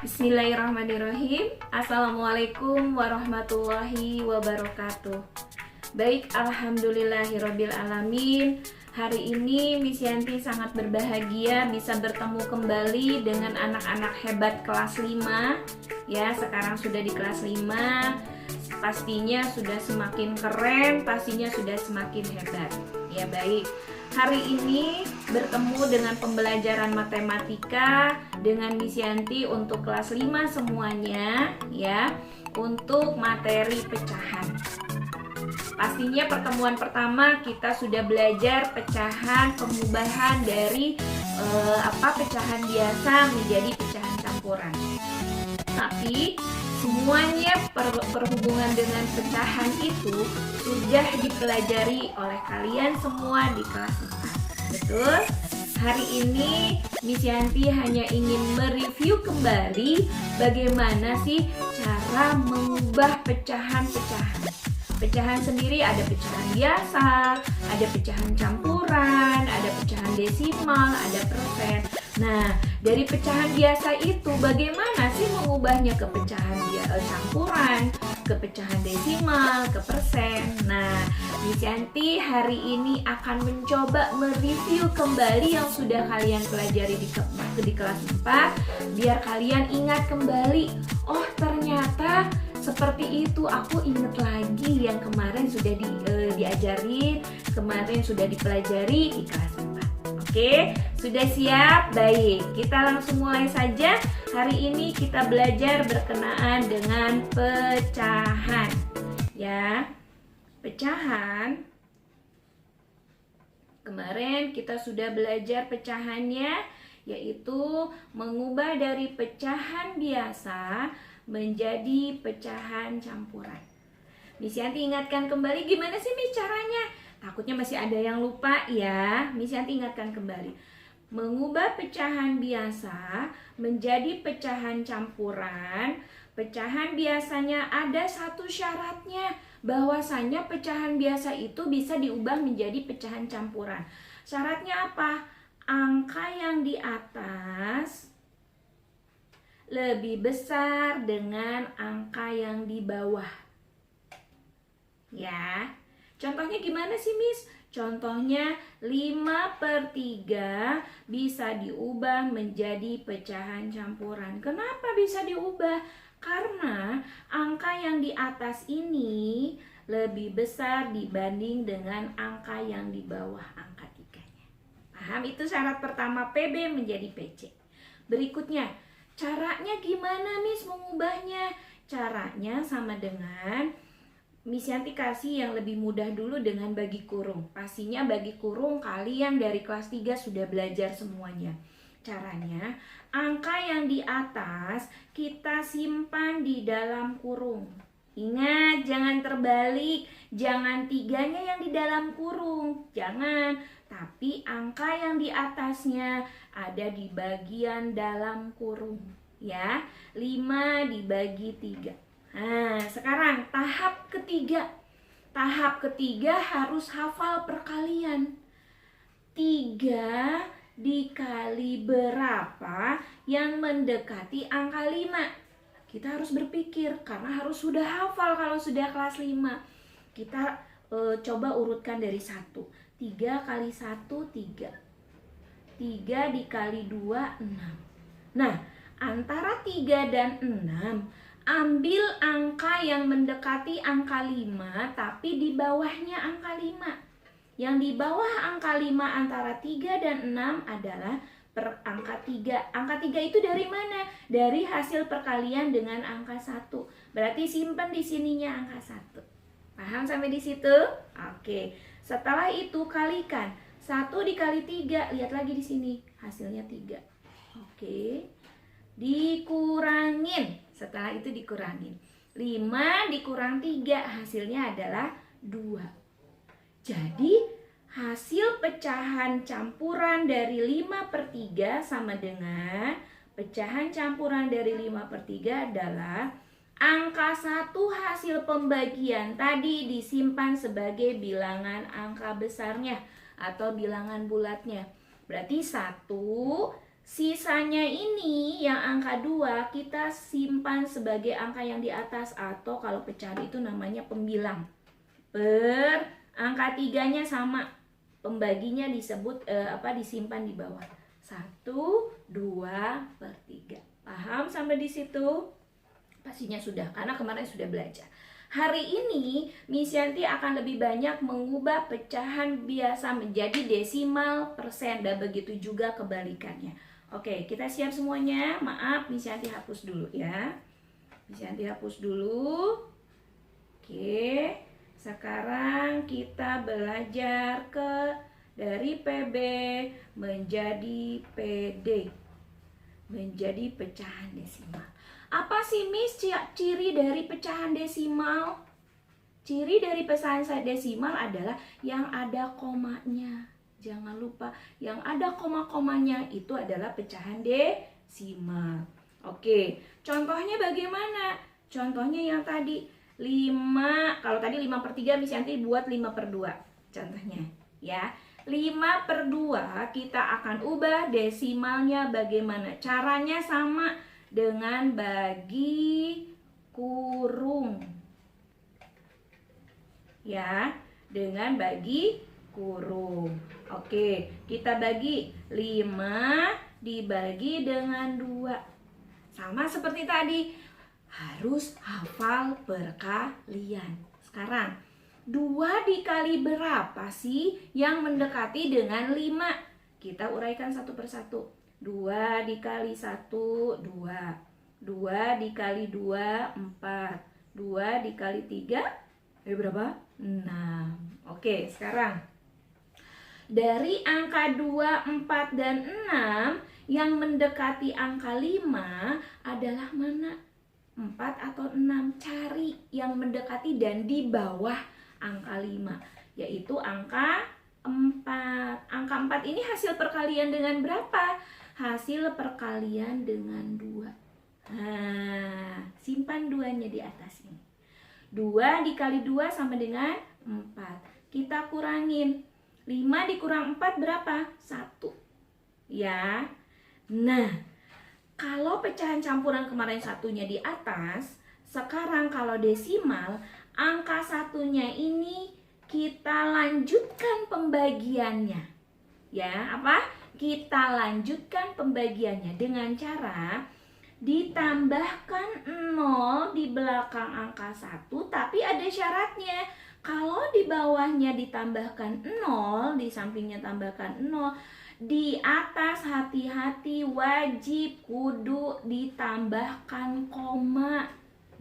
Bismillahirrahmanirrahim. Assalamualaikum warahmatullahi wabarakatuh. Baik, alhamdulillahirrabbilalamin. Hari ini Miss Yanti sangat berbahagia bisa bertemu kembali dengan anak-anak hebat kelas 5. Ya, sekarang sudah di kelas 5. Pastinya sudah semakin keren, pastinya sudah semakin hebat. Ya, baik. Hari ini bertemu dengan pembelajaran matematika dengan Miss Yanti untuk kelas 5 semuanya ya, untuk materi pecahan. Pastinya pertemuan pertama kita sudah belajar pecahan, pengubahan dari pecahan biasa menjadi pecahan campuran. Tapi semuanya berhubungan dengan pecahan itu sudah dipelajari oleh kalian semua di kelas 4. Betul? Hari ini Miss Yanti hanya ingin mereview kembali bagaimana sih cara mengubah pecahan-pecahan. Pecahan sendiri ada pecahan biasa, ada pecahan campuran, ada pecahan desimal, ada persen. Nah, dari pecahan biasa itu bagaimana sih mengubahnya ke pecahan campuran, ke pecahan desimal, ke persen. Nah, Miss Yanti hari ini akan mencoba mereview kembali yang sudah kalian pelajari di kelas 4 biar kalian ingat kembali. Oh, ternyata seperti itu, aku ingat lagi yang kemarin sudah diajarin, kemarin sudah dipelajari di kelas 4. Oke, sudah siap? Baik, kita langsung mulai saja. Hari ini kita belajar berkenaan dengan pecahan. Ya, pecahan. Kemarin kita sudah belajar pecahannya, yaitu mengubah dari pecahan biasa menjadi pecahan campuran. Miss Yanti ingatkan kembali gimana sih Miss caranya? Takutnya masih ada yang lupa ya. Miss Yanti ingatkan kembali. Mengubah pecahan biasa menjadi pecahan campuran. Pecahan biasanya ada satu syaratnya, bahwasanya pecahan biasa itu bisa diubah menjadi pecahan campuran. Syaratnya apa? Angka yang di atas lebih besar dengan angka yang di bawah. Ya, contohnya gimana sih Miss? Contohnya 5/3 bisa diubah menjadi pecahan campuran. Kenapa bisa diubah? Karena angka yang di atas ini lebih besar dibanding dengan angka yang di bawah, angka 3-nya. Paham? Itu syarat pertama PB menjadi PC. Berikutnya, caranya gimana Miss mengubahnya? Caranya sama dengan Miss Yanti kasih yang lebih mudah dulu dengan bagi kurung. Pastinya bagi kurung kalian dari kelas 3 sudah belajar semuanya. Caranya, angka yang di atas kita simpan di dalam kurung. Ingat, jangan terbalik, jangan 3-nya yang di dalam kurung, jangan. Tapi angka yang di atasnya ada di bagian dalam kurung. Ya, 5 dibagi 3. Nah, sekarang tahap ketiga. Tahap ketiga harus hafal perkalian. 3 dikali berapa yang mendekati angka 5. Kita harus berpikir, karena harus sudah hafal kalau sudah kelas 5. Kita coba urutkan dari 1. 3 kali 1, 3. 3 dikali 2, 6. Nah, antara 3 dan 6, ambil angka yang mendekati angka 5, tapi di bawahnya angka 5. Yang di bawah angka 5 antara 3 dan 6 adalah angka 3. Angka 3 itu dari mana? Dari hasil perkalian dengan angka 1. Berarti simpan di sininya angka 1. Paham sampai di situ? Oke. Setelah itu kalikan. 1 dikali 3, lihat lagi di sini. Hasilnya 3. Oke. Dikurangin. Setelah itu dikurangin. 5 dikurang 3, hasilnya adalah 2. Jadi hasil pecahan campuran dari 5/3 sama dengan pecahan campuran dari 5/3 adalah angka 1 hasil pembagian tadi disimpan sebagai bilangan angka besarnya atau bilangan bulatnya. Berarti 1 Sisanya ini yang angka 2 kita simpan sebagai angka yang di atas, atau kalau pecahan itu namanya pembilang. Angka 3-nya sama, pembaginya disebut disimpan di bawah. 1/2/3. Paham sampai di situ? Pastinya sudah, karena kemarin sudah belajar. Hari ini Miss Yanti akan lebih banyak mengubah pecahan biasa menjadi desimal, persen, dan begitu juga kebalikannya. Oke, kita siap semuanya. Maaf, Miss Yanti hapus dulu ya. Miss Yanti hapus dulu. Oke, sekarang kita belajar dari PB menjadi PD, menjadi pecahan desimal. Apa sih Miss ciri dari pecahan desimal? Ciri dari pecahan desimal adalah yang ada komanya. Jangan lupa, yang ada koma-komanya itu adalah pecahan desimal. Oke, contohnya bagaimana? Contohnya yang tadi 5, kalau tadi 5/3 Miss Yanti buat 5/2 contohnya ya. 5/2 kita akan ubah desimalnya bagaimana? Caranya sama dengan bagi kurung. Ya, dengan bagi kurung. Oke, kita bagi 5 dibagi dengan 2. Sama seperti tadi, harus hafal perkalian. Sekarang 2 dikali berapa sih yang mendekati dengan 5? Kita uraikan satu persatu. 2 dikali 1, 2. 2 dikali 2, 4. 2 dikali 3, berapa? 6. Oke, sekarang dari angka 2, 4, dan 6 yang mendekati angka 5 adalah mana? 4 atau 6? Cari yang mendekati dan di bawah angka 5, yaitu angka 4. Angka 4 ini hasil perkalian dengan berapa? Hasil perkalian dengan 2. Nah, simpan 2-nya di atas ini. 2 dikali 2 sama dengan 4. Kita kurangin. 5 dikurang 4 berapa? 1. Ya. Nah, kalau pecahan campuran kemarin satunya di atas, sekarang kalau desimal, angka satunya ini kita lanjutkan pembagiannya. Ya, apa? Kita lanjutkan pembagiannya dengan cara ditambahkan 0 di belakang angka 1, tapi ada syaratnya. Kalau di bawahnya ditambahkan 0, di sampingnya tambahkan 0, di atas hati-hati wajib kudu ditambahkan koma.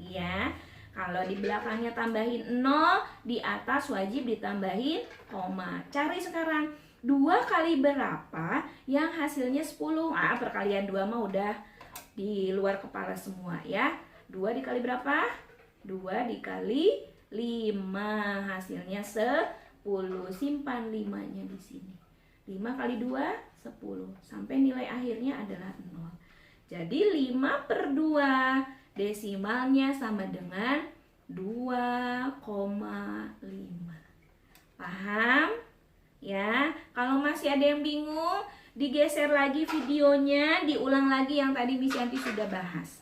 Ya, kalau di belakangnya tambahin 0, di atas wajib ditambahin koma. Cari sekarang 2 kali berapa yang hasilnya 10. Perkalian 2 mah udah di luar kepala semua ya. 2 dikali berapa? 2 dikali 5, hasilnya 10. Simpan 5-nya di sini. 5 kali 2, 10. Sampai nilai akhirnya adalah 0. Jadi 5/2 desimalnya sama dengan 2,5. Paham? Ya, kalau masih ada yang bingung, digeser lagi videonya, diulang lagi yang tadi Miss Yanti sudah bahas.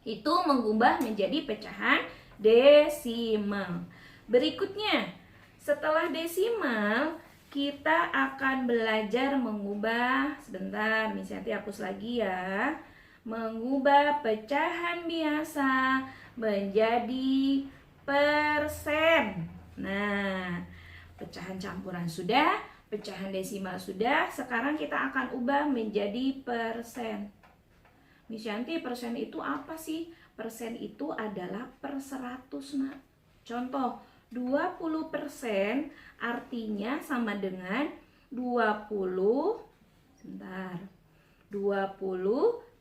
Itu mengubah menjadi pecahan desimal. Berikutnya, setelah desimal, kita akan belajar mengubah, sebentar Miss Yanti hapus lagi ya, mengubah pecahan biasa menjadi persen. Nah, pecahan campuran sudah, pecahan desimal sudah, sekarang kita akan ubah menjadi persen. Miss Yanti, persen itu apa sih? Persen itu adalah per 100, nak. Contoh, 20% artinya sama dengan 20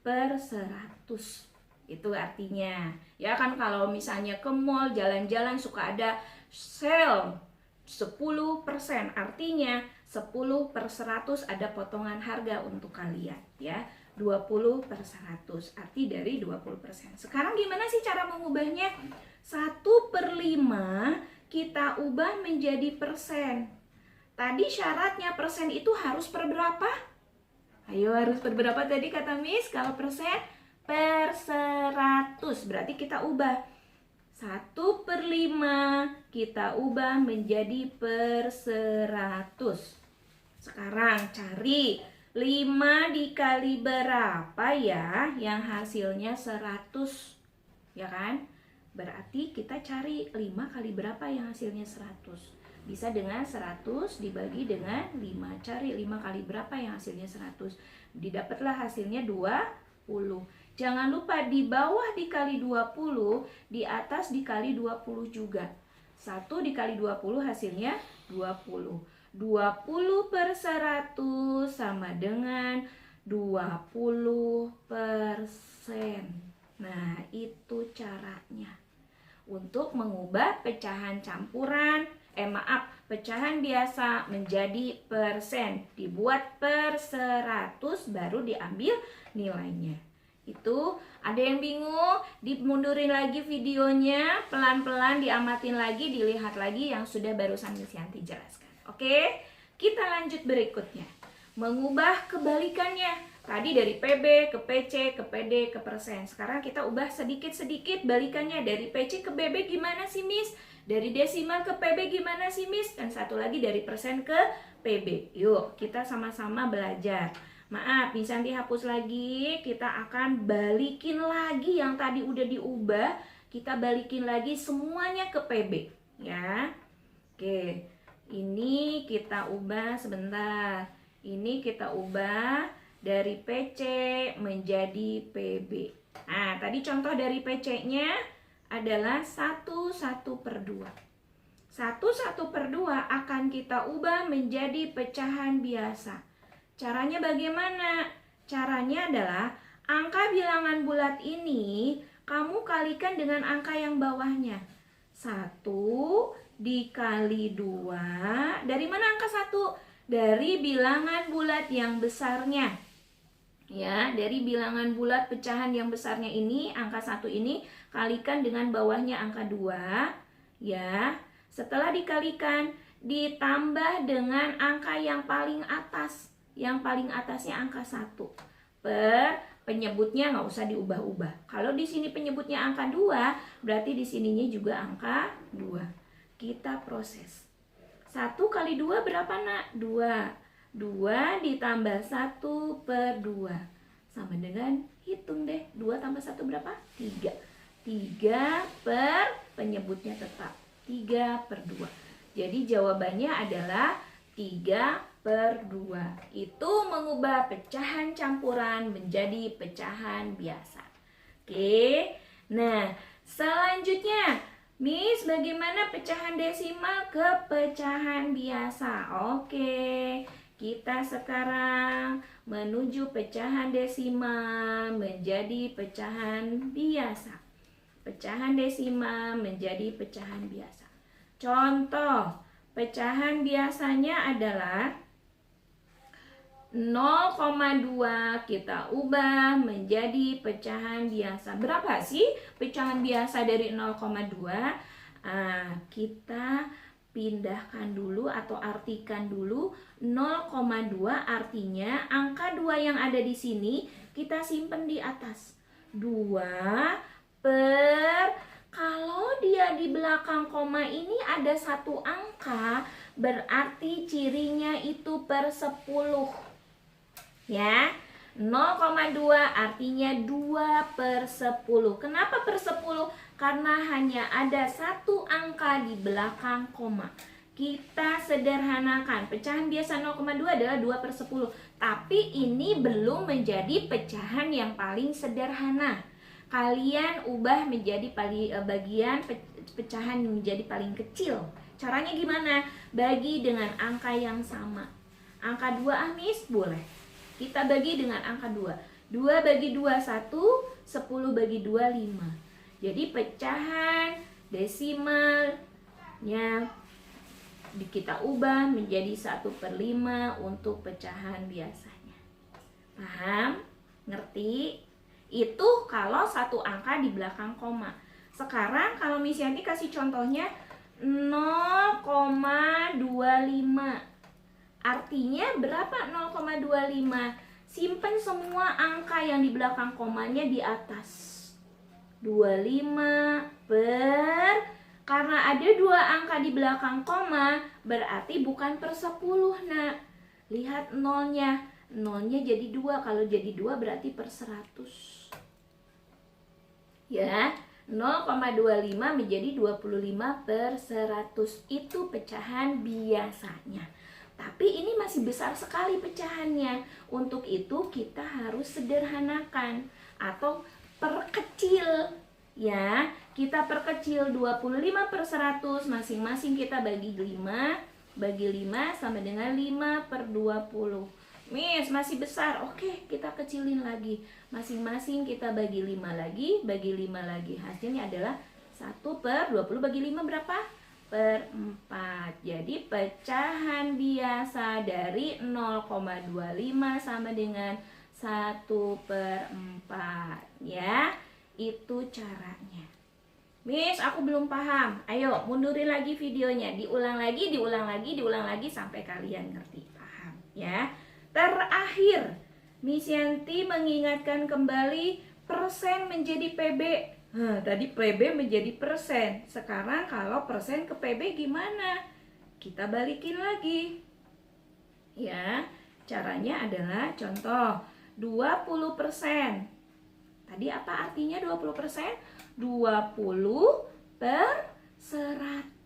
per 100. Itu artinya. Ya kan, kalau misalnya ke mall, jalan-jalan suka ada sale 10%, artinya 10 per 100 ada potongan harga untuk kalian ya. 20 per 100 arti dari 20%. Sekarang gimana sih cara mengubahnya? 1/5 kita ubah menjadi persen. Tadi syaratnya persen itu harus per berapa? Ayo, harus berapa tadi kata Miss? Kalau persen? Per 100. Berarti kita ubah 1/5 kita ubah menjadi per 100. Sekarang cari 5 dikali berapa ya yang hasilnya 100, ya kan? Berarti kita cari 5 kali berapa yang hasilnya 100. Bisa dengan 100 dibagi dengan 5. Cari 5 kali berapa yang hasilnya 100. Didapatlah hasilnya 20. Jangan lupa di bawah dikali 20, di atas dikali 20 juga. 1 dikali 20 hasilnya 20. 20 per 100 sama dengan 20%. Nah, itu caranya. Untuk mengubah pecahan campuran, pecahan biasa menjadi persen. Dibuat per 100 baru diambil nilainya. Itu ada yang bingung, dimundurin lagi videonya, pelan-pelan diamatin lagi, dilihat lagi yang sudah barusan Miss Yanti jelaskan. Oke, kita lanjut berikutnya. Mengubah kebalikannya. Tadi dari PB ke PC ke PD ke persen. Sekarang kita ubah sedikit-sedikit balikannya. Dari PC ke BB gimana sih Miss? Dari desimal ke PB gimana sih Miss? Dan satu lagi dari persen ke PB. Yuk kita sama-sama belajar. Maaf, bisa dihapus lagi. Kita akan balikin lagi yang tadi udah diubah. Kita balikin lagi semuanya ke PB, ya. Oke, ini kita ubah sebentar. Ini kita ubah dari PC menjadi PB. Nah, tadi contoh dari PC-nya adalah 1/2. 1/2 akan kita ubah menjadi pecahan biasa. Caranya bagaimana? Caranya adalah angka bilangan bulat ini kamu kalikan dengan angka yang bawahnya. 1 dikali 2. Dari mana angka 1? Dari bilangan bulat yang besarnya. Ya, dari bilangan bulat pecahan yang besarnya ini, angka 1 ini kalikan dengan bawahnya angka 2. Ya, setelah dikalikan, ditambah dengan angka yang paling atas. Yang paling atasnya angka 1. Per penyebutnya nggak usah diubah-ubah. Kalau di sini penyebutnya angka 2, berarti di sininya juga angka 2. Kita proses. 1 kali 2 berapa nak? 2. 2 ditambah 1 per 2 sama dengan, hitung deh, 2 tambah 1 berapa? 3. 3 per penyebutnya tetap 3 per 2. Jadi jawabannya adalah 3/2. Itu mengubah pecahan campuran menjadi pecahan biasa. Oke. Nah, selanjutnya Miss, bagaimana pecahan desimal ke pecahan biasa? Oke, kita sekarang menuju pecahan desimal menjadi pecahan biasa. Pecahan desimal menjadi pecahan biasa. Contoh, pecahan biasanya adalah 0,2 kita ubah menjadi pecahan biasa. Berapa sih pecahan biasa dari 0,2? Kita pindahkan dulu atau artikan dulu. 0,2 artinya angka 2 yang ada di sini kita simpen di atas. 2 per, kalau dia di belakang koma ini ada satu angka, berarti cirinya itu per 10. Ya, 0,2 artinya 2/10. Kenapa per 10? Karena hanya ada satu angka di belakang koma. Kita sederhanakan, pecahan biasa 0,2 adalah 2/10. Tapi ini belum menjadi pecahan yang paling sederhana. Kalian ubah menjadi bagian pecahan yang menjadi paling kecil. Caranya gimana? Bagi dengan angka yang sama. Angka 2 Miss, boleh. Kita bagi dengan angka 2. 2 bagi 2, 1. 10 bagi 2, 5. Jadi pecahan desimalnya kita ubah menjadi 1/5 untuk pecahan biasanya. Paham? Ngerti? Itu kalau satu angka di belakang koma. Sekarang kalau Miss Yanti kasih contohnya 0,25. Artinya berapa 0,25? Simpan semua angka yang di belakang komanya di atas. 25 per, karena ada 2 angka di belakang koma, berarti bukan per 10 nak. Lihat nolnya, nolnya jadi 2, kalau jadi 2 berarti per 100. Ya, 0,25 menjadi 25 per 100, itu pecahan biasanya. Tapi ini masih besar sekali pecahannya. Untuk itu kita harus sederhanakan atau perkecil. Ya, kita perkecil 25 per 100, masing-masing kita bagi 5. Bagi 5 sama dengan 5 per 20. Miss, masih besar. Oke, kita kecilin lagi. Masing-masing kita bagi 5 lagi, bagi 5 lagi. Hasilnya adalah 1 per 20 bagi 5 berapa? Per 4. Jadi pecahan biasa dari 0,25 sama dengan 1 per 4. Ya, itu caranya. Miss, aku belum paham. Ayo, mundurin lagi videonya. Diulang lagi, diulang lagi, diulang lagi sampai kalian ngerti. Paham, ya. Terakhir, Miss Yanti mengingatkan kembali persen menjadi PB. Tadi PB menjadi persen. Sekarang kalau persen ke PB gimana? Kita balikin lagi. Ya, caranya adalah contoh 20%. Tadi apa artinya 20%? 20 per 100.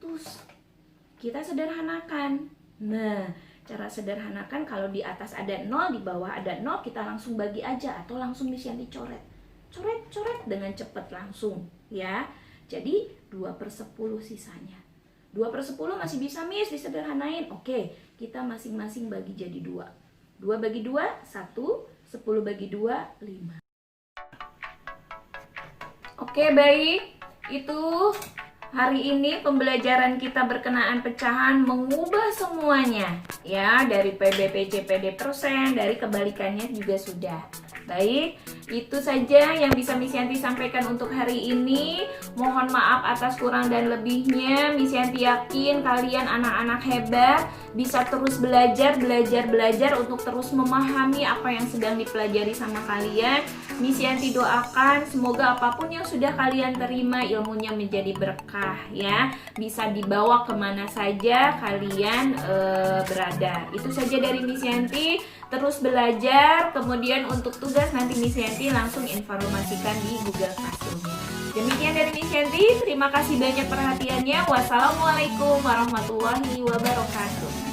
Kita sederhanakan. Nah, cara sederhanakan kalau di atas ada 0, di bawah ada 0, kita langsung bagi aja atau langsung Miss Yanti coret. Coret dengan cepat langsung, ya. Jadi 2 per 10 sisanya. 2 per 10 masih bisa Miss disederhanain. Oke, kita masing-masing bagi jadi 2. 2 bagi 2, 1. 10 bagi 2, 5. Oke, baik. Itu hari ini pembelajaran kita berkenaan pecahan mengubah semuanya. Ya, dari PB, PC, PD persen, dari kebalikannya juga sudah. Baik, itu saja yang bisa Miss Yanti sampaikan untuk hari ini. Mohon maaf atas kurang dan lebihnya. Miss Yanti yakin kalian anak-anak hebat, bisa terus belajar untuk terus memahami apa yang sedang dipelajari sama kalian. Miss Yanti doakan semoga apapun yang sudah kalian terima ilmunya menjadi berkah, ya. Bisa dibawa kemana saja kalian berada. Itu saja dari Miss Yanti. Terus belajar, kemudian untuk tugas nanti Miss Yanti langsung informasikan di Google Classroom. Demikian dari Miss Yanti, terima kasih banyak perhatiannya. Wassalamualaikum warahmatullahi wabarakatuh.